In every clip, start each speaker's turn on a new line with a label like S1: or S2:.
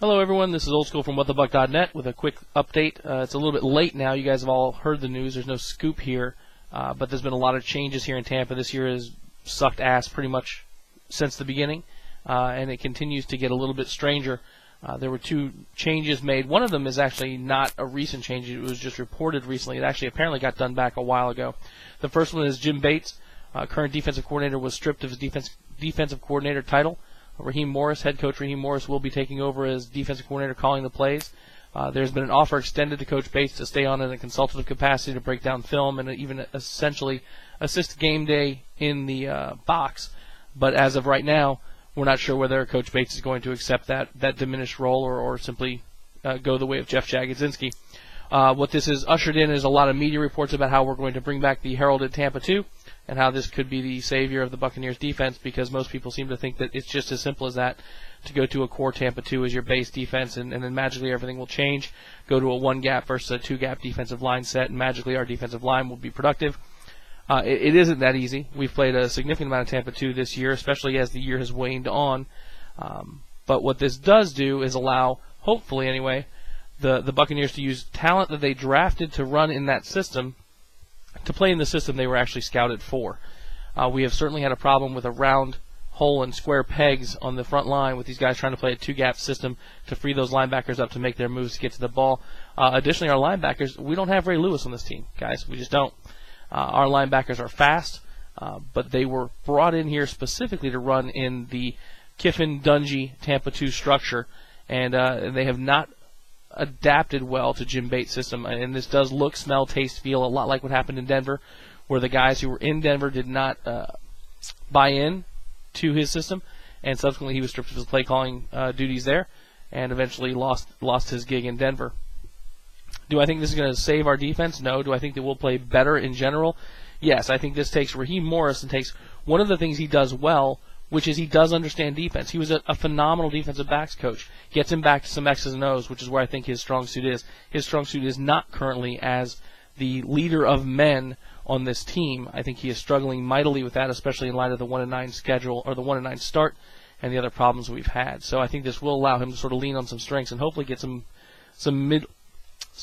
S1: Hello, everyone. This is Old School from WhatTheBuck.net with a quick update. It's a little bit late now. You guys have all heard the news. There's no scoop here, but there's been a lot of changes here in Tampa. This year has sucked ass pretty much since the beginning, and it continues to get a little bit stranger. There were two changes made. One of them is actually not a recent change. It was just reported recently. It actually apparently got done back a while ago. The first one is Jim Bates, current defensive coordinator, was stripped of his defensive coordinator title. Raheem Morris, head coach Raheem Morris, will be taking over as defensive coordinator, calling the plays. There's been an offer extended to Coach Bates to stay on in a consultative capacity to break down film and even essentially assist game day in the box. But as of right now, we're not sure whether Coach Bates is going to accept that diminished role or simply go the way of Jeff Jagodzinski. What this has ushered in is a lot of media reports about how we're going to bring back the heralded Tampa 2 and how this could be the savior of the Buccaneers defense, because most people seem to think that it's just as simple as that, to go to a core Tampa 2 as your base defense and then magically everything will change. Go to a one-gap versus a two-gap defensive line set and magically our defensive line will be productive. It isn't that easy. We've played a significant amount of Tampa 2 this year, especially as the year has waned on. But what this does do is allow, hopefully anyway, the Buccaneers to use talent that they drafted to run in that system to play in the system they were actually scouted for. We have certainly had a problem with a round hole and square pegs on the front line with these guys trying to play a two-gap system to free those linebackers up to make their moves to get to the ball. Additionally, our linebackers, we don't have Ray Lewis on this team, guys. We just don't. Our linebackers are fast, but they were brought in here specifically to run in the Kiffin-Dungy Tampa 2 structure, and they have not adapted well to Jim Bates' system. And this does look, smell, taste, feel a lot like what happened in Denver, where the guys who were in Denver did not buy in to his system, and subsequently he was stripped of his play-calling duties there and eventually lost his gig in Denver. Do I think this is going to save our defense? No. Do I think that we'll play better in general? Yes. I think this takes Raheem Morris and takes one of the things he does well, which is he does understand defense. He was a phenomenal defensive backs coach. Gets him back to some X's and O's, which is where I think his strong suit is. His strong suit is not currently as the leader of men on this team. I think he is struggling mightily with that, especially in light of the 1-9 schedule, or the 1-9 start, and the other problems we've had. So I think this will allow him to sort of lean on some strengths and hopefully get some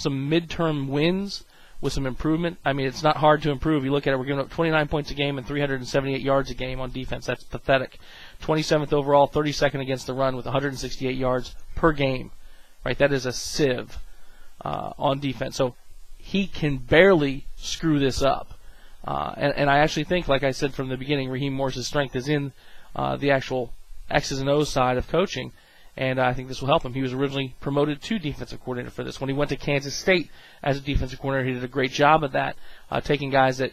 S1: midterm wins with some improvement. I mean, it's not hard to improve. You look at it, we're giving up 29 points a game and 378 yards a game on defense. That's pathetic. 27th overall, 32nd against the run with 168 yards per game. Right? That is a sieve on defense. So he can barely screw this up. And I actually think, like I said from the beginning, Raheem Morris' strength is in the actual X's and O's side of coaching. And I think this will help him. He was originally promoted to defensive coordinator for this. When he went to Kansas State as a defensive coordinator, he did a great job of that, taking guys that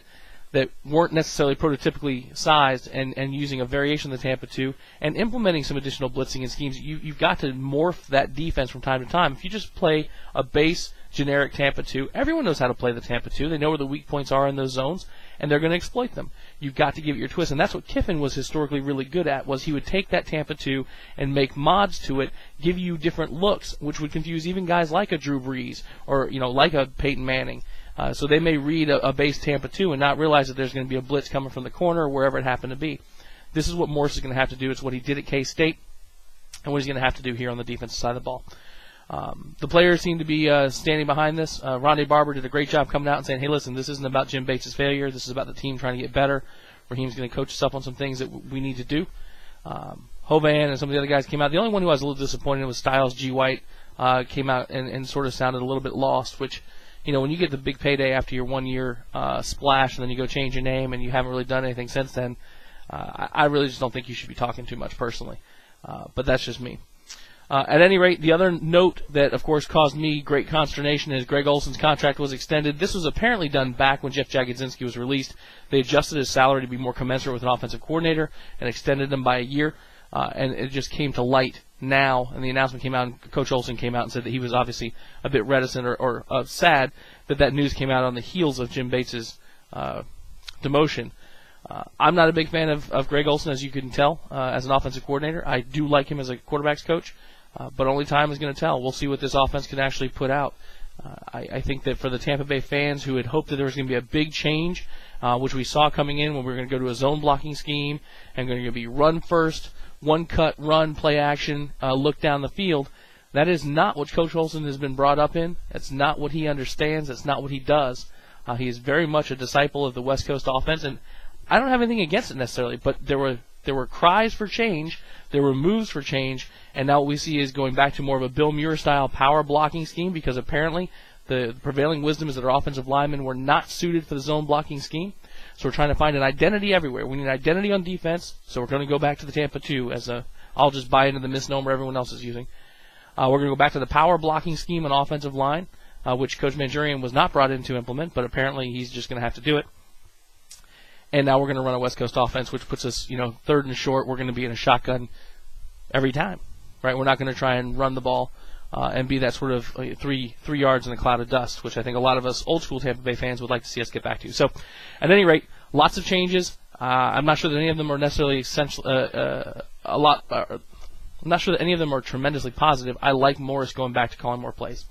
S1: weren't necessarily prototypically sized and using a variation of the Tampa 2 and implementing some additional blitzing and schemes. You've got to morph that defense from time to time. If you just play a base generic Tampa 2, everyone knows how to play the Tampa 2. They know where the weak points are in those zones, and they're going to exploit them. You've got to give it your twist, and that's what Kiffin was historically really good at, was he would take that Tampa 2 and make mods to it, give you different looks, which would confuse even guys like a Drew Brees or, like a Peyton Manning. So they may read a base Tampa 2 and not realize that there's going to be a blitz coming from the corner or wherever it happened to be. This is what Morris is going to have to do. It's what he did at K-State and what he's going to have to do here on the defensive side of the ball. The players seem to be standing behind this. Rondé Barber did a great job coming out and saying, hey, listen, this isn't about Jim Bates' failure. This is about the team trying to get better. Raheem's going to coach us up on some things that we need to do. Hovan and some of the other guys came out. The only one who I was a little disappointed was Styles G. White. Came out and sort of sounded a little bit lost, which, when you get the big payday after your 1 year splash and then you go change your name and you haven't really done anything since then, I really just don't think you should be talking too much personally. But that's just me. At any rate, the other note that, of course, caused me great consternation is Greg Olson's contract was extended. This was apparently done back when Jeff Jagodzinski was released. They adjusted his salary to be more commensurate with an offensive coordinator and extended him by a year. And it just came to light now, and the announcement came out, and Coach Olson came out and said that he was obviously a bit reticent or sad that news came out on the heels of Jim Bates' demotion. I'm not a big fan of Greg Olson, as you can tell, as an offensive coordinator. I do like him as a quarterback's coach. But only time is going to tell. We'll see what this offense can actually put out. I think that for the Tampa Bay fans who had hoped that there was going to be a big change, which we saw coming in when we were going to go to a zone blocking scheme and going to be run first, one cut, run, play action, look down the field, That is not what Coach Olson has been brought up in. That's not what he understands. That's not what he does. He is very much a disciple of the West Coast offense, and I don't have anything against it necessarily, but there were cries for change, there were moves for change, and now what we see is going back to more of a Bill Muir-style power blocking scheme, because apparently the prevailing wisdom is that our offensive linemen were not suited for the zone blocking scheme. So we're trying to find an identity everywhere. We need an identity on defense, so we're going to go back to the Tampa 2 I'll just buy into the misnomer everyone else is using. We're going to go back to the power blocking scheme on offensive line, which Coach Manjurian was not brought in to implement, but apparently he's just going to have to do it. And now we're going to run a West Coast offense, which puts us, third and short. We're going to be in a shotgun every time, right? We're not going to try and run the ball and be that sort of 3 yards in a cloud of dust, which I think a lot of us old school Tampa Bay fans would like to see us get back to. So, at any rate, lots of changes. I'm not sure that any of them are necessarily essential. I'm not sure that any of them are tremendously positive. I like Morris going back to calling more plays.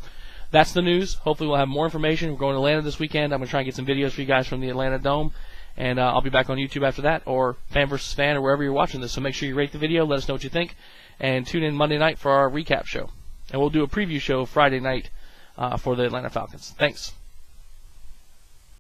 S1: That's the news. Hopefully we'll have more information. We're going to Atlanta this weekend. I'm going to try and get some videos for you guys from the Atlanta Dome. And I'll be back on YouTube after that, or Fan vs. Fan, or wherever you're watching this. So make sure you rate the video, let us know what you think, and tune in Monday night for our recap show. And we'll do a preview show Friday night for the Atlanta Falcons. Thanks.